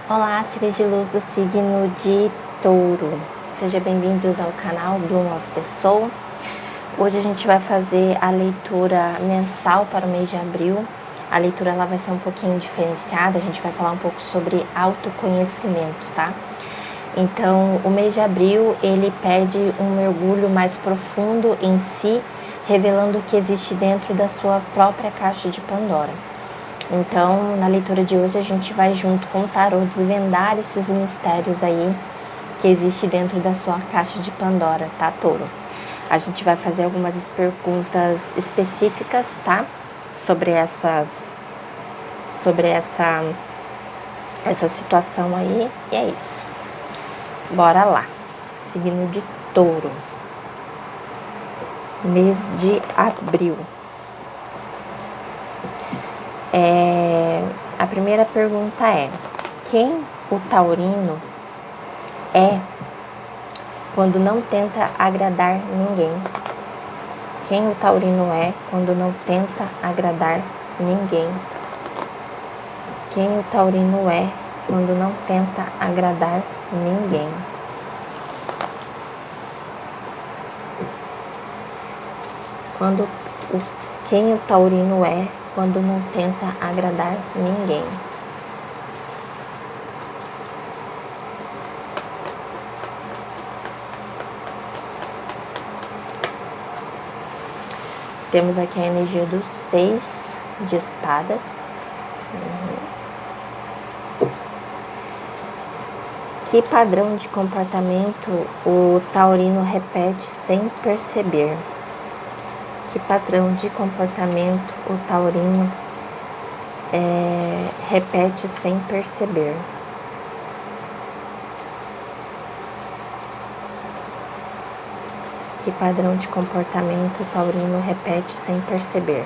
Olá, seres de luz do signo de Touro. Sejam bem-vindos ao canal Bloom of the Soul. Hoje a gente vai fazer a leitura mensal para o mês de abril. A leitura ela vai ser um pouquinho diferenciada, a gente vai falar um pouco sobre autoconhecimento, tá? Então, o mês de abril, ele pede um mergulho mais profundo em si, revelando o que existe dentro da sua própria caixa de Pandora. Então, na leitura de hoje, a gente vai junto com o tarô desvendar esses mistérios aí que existe dentro da sua caixa de Pandora, tá, Touro? A gente vai fazer algumas perguntas específicas, tá? Sobre essa situação aí, e é isso. Bora lá. Signo de Touro. Mês de abril. A primeira pergunta é: quem o taurino é quando não tenta agradar ninguém? Quem o taurino é quando não tenta agradar ninguém? Quem o taurino é quando não tenta agradar ninguém? Quem o taurino é quando não tenta agradar ninguém? Temos aqui a energia dos 6 de espadas. Que padrão de comportamento o taurino repete sem perceber? Que padrão de comportamento o taurino repete sem perceber? Que padrão de comportamento o taurino repete sem perceber?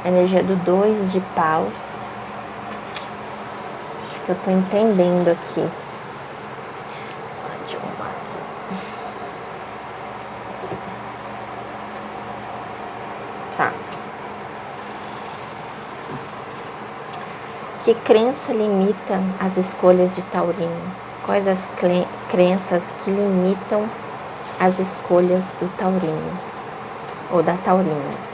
Energia do 2 de paus. Acho que eu tô entendendo aqui. Deixa eu arrumar aqui. Tá. Que crença limita as escolhas de taurino? Quais as crenças que limitam as escolhas do taurino ou da taurina?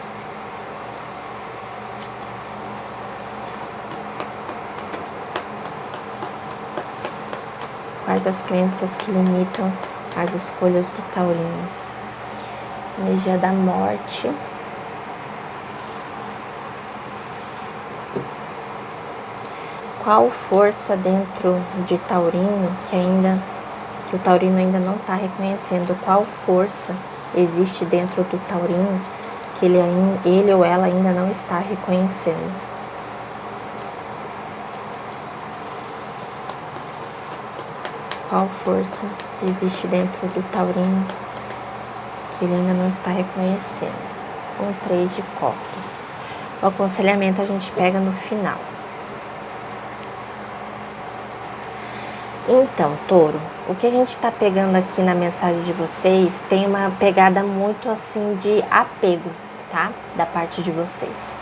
Quais as crenças que limitam as escolhas do taurino? Energia da morte. Qual força dentro de taurino que o taurino ainda não está reconhecendo? Qual força existe dentro do taurino que ele ou ela ainda não está reconhecendo? Qual força existe dentro do taurino que ele ainda não está reconhecendo? 3 de copas. O aconselhamento a gente pega no final. Então, Touro, o que a gente está pegando aqui na mensagem de vocês tem uma pegada muito assim de apego, tá? Da parte de vocês.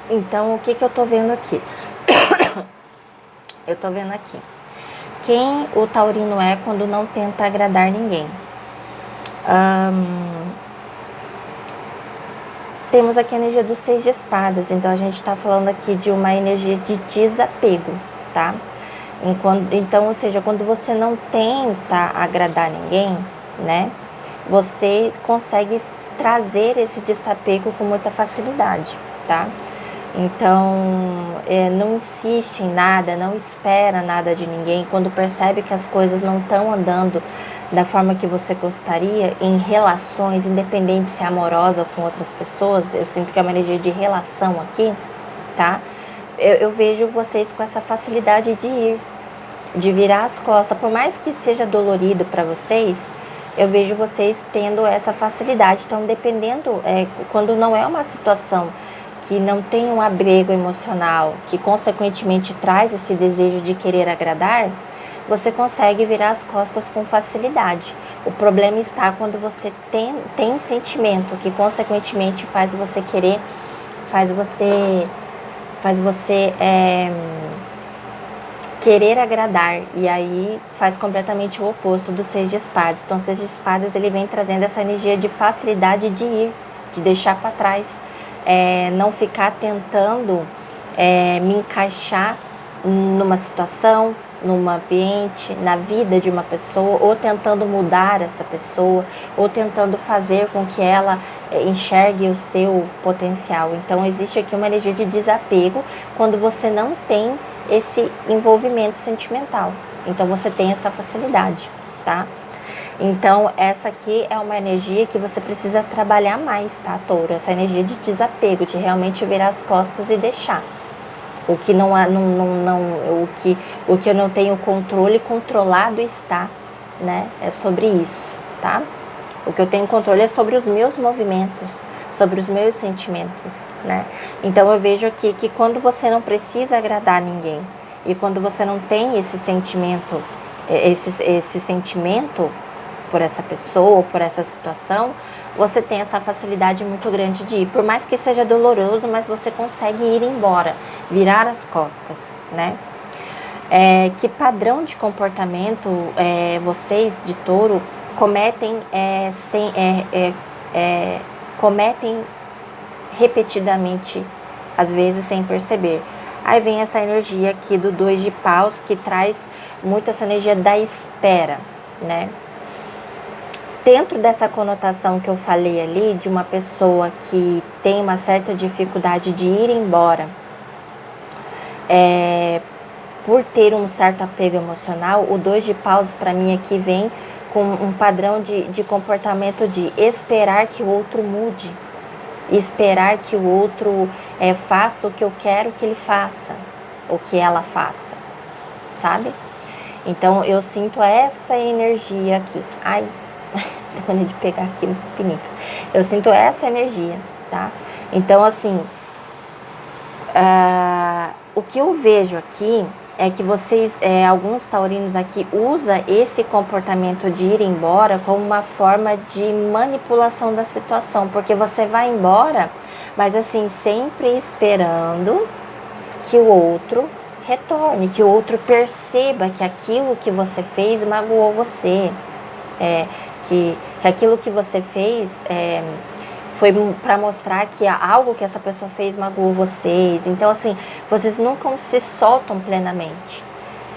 Então, o que eu tô vendo aqui? Eu tô vendo aqui. Quem o taurino é quando não tenta agradar ninguém? Temos aqui a energia dos 6 de espadas, então a gente está falando aqui de uma energia de desapego, tá? Então, ou seja, quando você não tenta agradar ninguém, né? Você consegue trazer esse desapego com muita facilidade, tá? Então, não insiste em nada, não espera nada de ninguém. Quando percebe que as coisas não estão andando da forma que você gostaria, em relações, independente se é amorosa ou com outras pessoas, eu sinto que é uma energia de relação aqui, tá? Eu vejo vocês com essa facilidade de virar as costas. Por mais que seja dolorido para vocês, eu vejo vocês tendo essa facilidade. Então, dependendo, quando não é uma situação que não tem um abrigo emocional, que consequentemente traz esse desejo de querer agradar, você consegue virar as costas com facilidade. O problema está quando você tem sentimento que consequentemente faz você querer, faz você querer agradar, e aí faz completamente o oposto do Seis de Espadas. Então o Seis de Espadas ele vem trazendo essa energia de facilidade de ir, de deixar para trás, não ficar tentando me encaixar numa situação, num ambiente, na vida de uma pessoa, ou tentando mudar essa pessoa, ou tentando fazer com que ela enxergue o seu potencial. Então existe aqui uma energia de desapego quando você não tem esse envolvimento sentimental. Então você tem essa facilidade, tá? Então essa aqui é uma energia que você precisa trabalhar mais, tá, Touro? Essa energia de desapego, de realmente virar as costas e deixar. O que não há, o que eu não tenho controle, controlado está, né? É sobre isso, tá? O que eu tenho controle é sobre os meus movimentos, sobre os meus sentimentos, né? Então eu vejo aqui que quando você não precisa agradar ninguém e quando você não tem esse sentimento, esse sentimento por essa pessoa ou por essa situação, você tem essa facilidade muito grande de ir. Por mais que seja doloroso, mas você consegue ir embora, virar as costas, né? Que padrão de comportamento vocês de Touro cometem cometem repetidamente, às vezes sem perceber. Aí vem essa energia aqui do 2 de paus, que traz muito essa energia da espera, né? Dentro dessa conotação que eu falei ali, de uma pessoa que tem uma certa dificuldade de ir embora, por ter um certo apego emocional, o 2 de paus para mim aqui vem com um padrão de comportamento de esperar que o outro mude, esperar que o outro faça o que eu quero que ele faça, ou que ela faça, sabe? Então eu sinto essa energia aqui. Ai, tô com medo de pegar aqui no pinica. Eu sinto essa energia, tá? Então assim, o que eu vejo aqui é que vocês, alguns taurinos aqui, usa esse comportamento de ir embora como uma forma de manipulação da situação, porque você vai embora, mas assim, sempre esperando que o outro retorne, que o outro perceba que aquilo que você fez magoou você, que aquilo que você fez foi para mostrar que algo que essa pessoa fez magoou vocês. Então, assim, vocês nunca se soltam plenamente.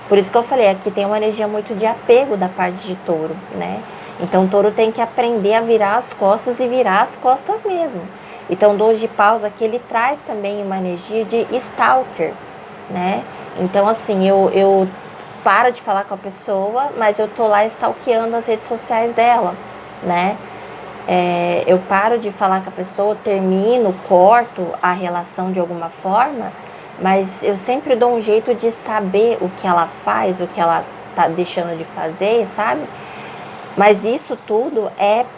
Por isso que eu falei, aqui tem uma energia muito de apego da parte de Touro, né? Então, Touro tem que aprender a virar as costas e virar as costas mesmo. Então, 2 de paus aqui, ele traz também uma energia de stalker, né? Então, assim, eu paro de falar com a pessoa, mas eu tô lá stalkeando as redes sociais dela, né? Eu paro de falar com a pessoa, termino, corto a relação de alguma forma, mas eu sempre dou um jeito de saber o que ela faz, o que ela tá deixando de fazer, sabe? Mas isso tudo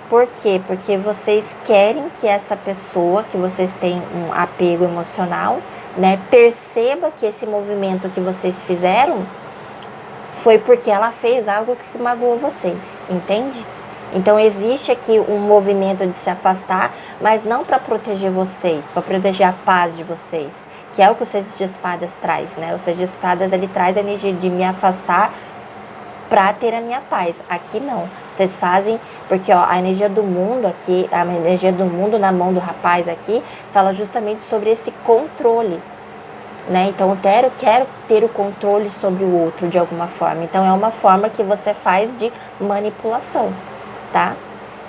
por quê? Porque vocês querem que essa pessoa, que vocês têm um apego emocional, né, perceba que esse movimento que vocês fizeram foi porque ela fez algo que magoou vocês, entende? Então existe aqui um movimento de se afastar, mas não para proteger vocês, para proteger a paz de vocês, que é o que o Seis de Espadas traz, né? O Seis de Espadas, ele traz a energia de me afastar para ter a minha paz. Aqui não, vocês fazem, porque ó, a energia do mundo aqui, a energia do mundo na mão do rapaz aqui, fala justamente sobre esse controle, né? Então eu quero ter o controle sobre o outro de alguma forma. Então é uma forma que você faz de manipulação, tá?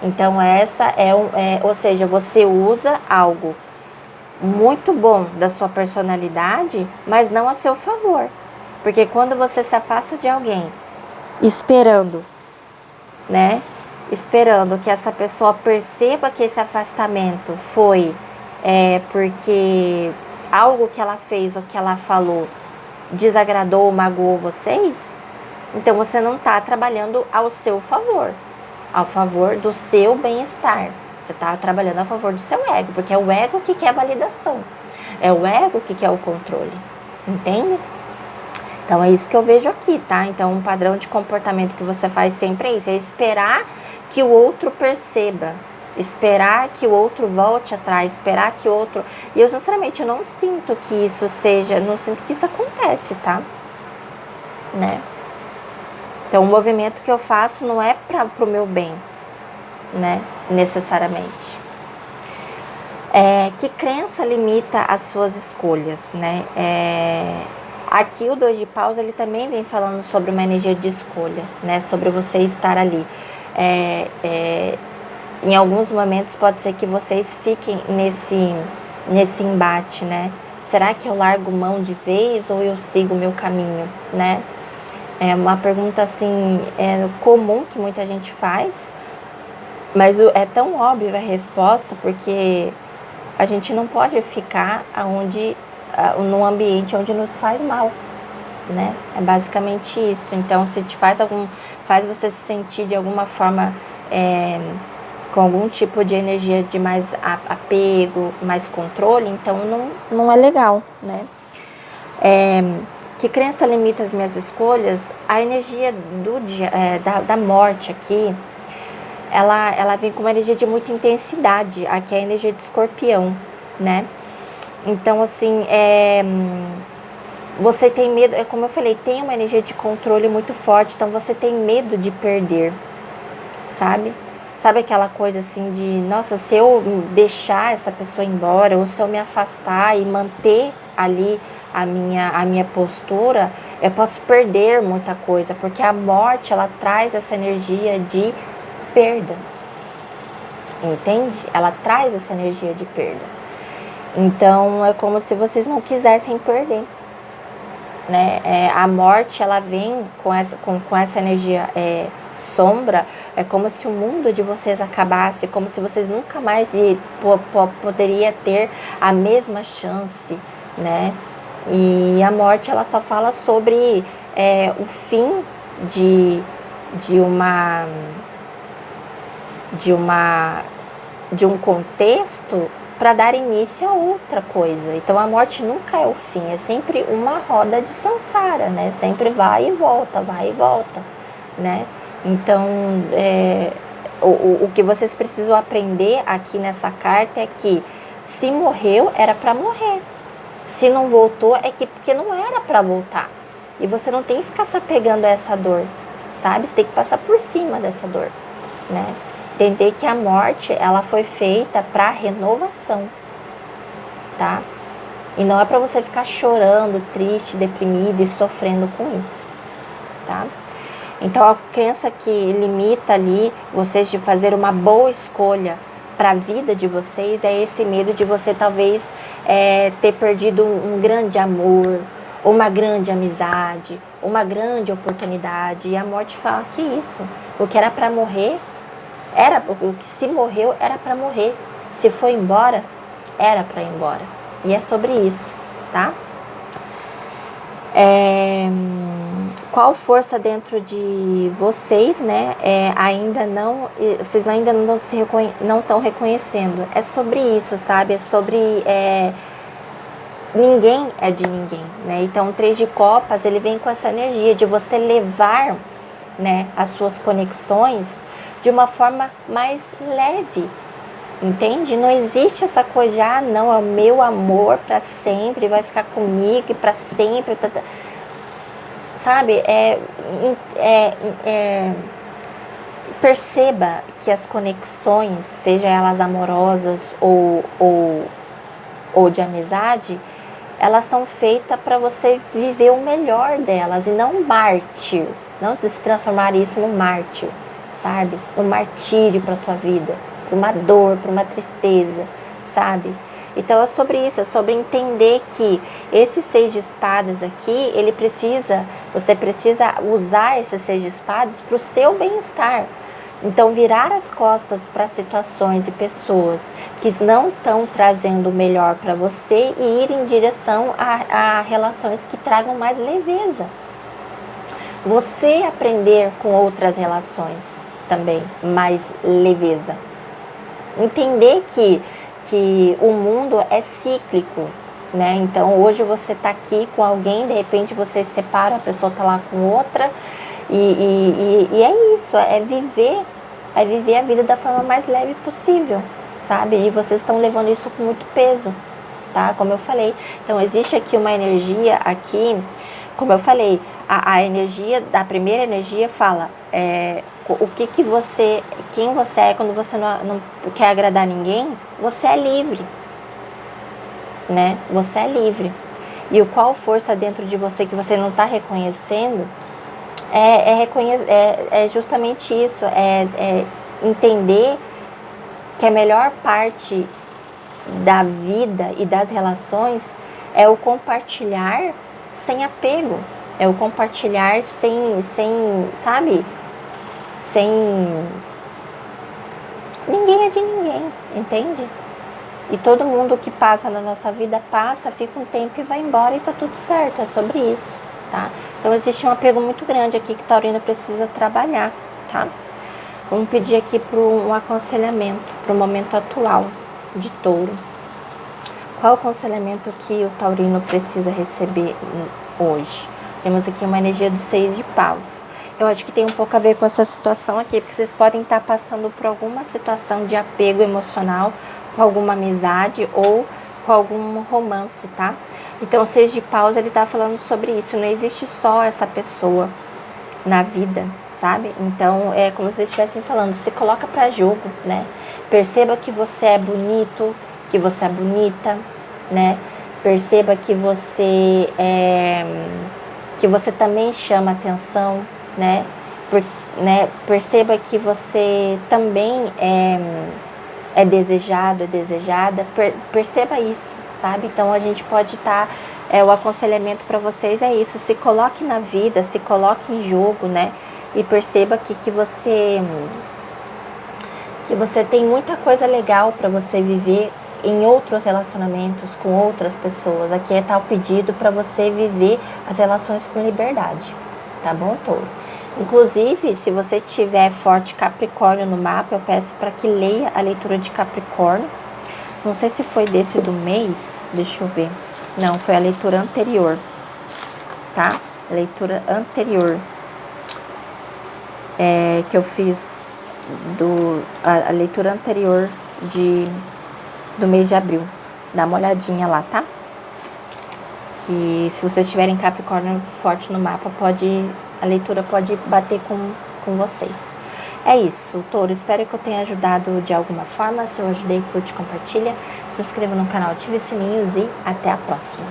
Então essa ou seja, você usa algo muito bom da sua personalidade, mas não a seu favor. Porque quando você se afasta de alguém, esperando, né? Esperando que essa pessoa perceba que esse afastamento foi porque algo que ela fez ou que ela falou desagradou ou magoou vocês, então você não está trabalhando ao seu favor, ao favor do seu bem-estar. Você está trabalhando a favor do seu ego, porque é o ego que quer validação, é o ego que quer o controle, entende? Então é isso que eu vejo aqui, tá? Então um padrão de comportamento que você faz sempre é isso, é esperar que o outro perceba, esperar que o outro volte atrás, esperar que o outro... E eu sinceramente não sinto que isso seja, não sinto que isso acontece, tá? Né? Então o movimento que eu faço não é pro meu bem, né? Necessariamente. Que crença limita as suas escolhas, né? Aqui o 2 de paus, ele também vem falando sobre uma energia de escolha, né? Sobre você estar ali. Em alguns momentos pode ser que vocês fiquem nesse embate, né? Será que eu largo mão de vez ou eu sigo o meu caminho, né? É uma pergunta assim, comum que muita gente faz, mas é tão óbvia a resposta, porque a gente não pode ficar num ambiente onde nos faz mal, né? É basicamente isso. Então, se te faz você se sentir de alguma forma com algum tipo de energia de mais apego, mais controle, então não é legal, né? Que crença limita as minhas escolhas? A energia da morte aqui, ela vem com uma energia de muita intensidade. Aqui é a energia de escorpião, né? Então, assim, você tem medo, como eu falei, tem uma energia de controle muito forte, então você tem medo de perder, sabe? Sabe aquela coisa assim de, nossa, se eu deixar essa pessoa embora, ou se eu me afastar e manter ali a minha postura, eu posso perder muita coisa, porque a morte, ela traz essa energia de perda, entende? Ela traz essa energia de perda. Então, é como se vocês não quisessem perder, né? A morte, ela vem com essa energia sombra, é como se o mundo de vocês acabasse, como se vocês nunca mais poderia ter a mesma chance, né? E a morte, ela só fala sobre o fim de um contexto para dar início a outra coisa. Então a morte nunca é o fim, é sempre uma roda de samsara, né? Sempre vai e volta, né? Então o que vocês precisam aprender aqui nessa carta é que se morreu, era para morrer. Se não voltou, é porque não era para voltar. E você não tem que ficar se apegando a essa dor, sabe? Você tem que passar por cima dessa dor, né? Entender que a morte, ela foi feita para renovação, tá? E não é para você ficar chorando, triste, deprimido e sofrendo com isso, tá? Então a crença que limita ali vocês de fazer uma boa escolha para a vida de vocês é esse medo de você talvez ter perdido um grande amor, uma grande amizade, uma grande oportunidade. E a morte fala que isso, o que era para morrer, o que se morreu era para morrer. Se foi embora, era para ir embora. E é sobre isso, tá? Qual força dentro de vocês, né? Vocês ainda não estão reconhecendo. É sobre isso, sabe? É sobre ninguém é de ninguém, né? Então o 3 de copas, ele vem com essa energia de você levar, né, as suas conexões de uma forma mais leve, entende? Não existe essa coisa de, não, é o meu amor para sempre, vai ficar comigo e para sempre, sabe? Perceba que as conexões, seja elas amorosas ou de amizade, elas são feitas para você viver o melhor delas e não mártir, não se transformar isso num mártir, sabe? Um martírio para a tua vida, para uma dor, para uma tristeza, sabe? Então é sobre isso, é sobre entender que esse 6 de espadas aqui, você precisa usar esse 6 de espadas para o seu bem-estar. Então virar as costas para situações e pessoas que não estão trazendo o melhor para você e ir em direção a relações que tragam mais leveza. Você aprender com outras relações também, mais leveza. Entender que o mundo é cíclico, né? Então hoje você tá aqui com alguém, de repente você se separa, a pessoa tá lá com outra, e é isso, é viver a vida da forma mais leve possível, sabe? E vocês estão levando isso com muito peso, tá? Como eu falei. Então existe aqui uma energia aqui, como eu falei, a energia, a primeira energia fala o que você, quem você é quando você não quer agradar ninguém, você é livre, né? Você é livre. E o qual força dentro de você que você não está reconhecendo é justamente isso, é entender que a melhor parte da vida e das relações é o compartilhar sem apego, é o compartilhar sem sabe, sem ninguém é de ninguém, entende? E todo mundo que passa na nossa vida passa, fica um tempo e vai embora e tá tudo certo, é sobre isso, tá? Então existe um apego muito grande aqui que o taurino precisa trabalhar, tá? Vamos pedir aqui para um aconselhamento para o momento atual de touro. Qual o aconselhamento que o taurino precisa receber hoje? Temos aqui uma energia do 6 de paus. Eu acho que tem um pouco a ver com essa situação aqui, porque vocês podem estar passando por alguma situação de apego emocional, com alguma amizade ou com algum romance, tá? Então o 6 de paus, ele tá falando sobre isso, não existe só essa pessoa na vida, sabe? Então é como se eles estivessem falando, se coloca para jogo, né? Perceba que você é bonito, que você é bonita, né? Perceba que você também chama atenção, né? Perceba que você também é desejado, é desejada. Perceba isso, sabe? Então a gente pode estar o aconselhamento para vocês é isso, se coloque na vida, se coloque em jogo, né? E perceba que você tem muita coisa legal para você viver em outros relacionamentos com outras pessoas. Aqui é tal pedido para você viver as relações com liberdade, tá bom, touro? Inclusive, se você tiver forte Capricórnio no mapa, eu peço para que leia a leitura de Capricórnio. Não sei se foi desse do mês, deixa eu ver. Não, foi a leitura anterior, tá? A leitura anterior que eu fiz a leitura anterior do mês de abril. Dá uma olhadinha lá, tá? Que se vocês tiverem Capricórnio forte no mapa, a leitura pode bater com vocês. É isso, touro. Espero que eu tenha ajudado de alguma forma. Se eu ajudei, curte, compartilha. Se inscreva no canal, ative os sininhos e até a próxima.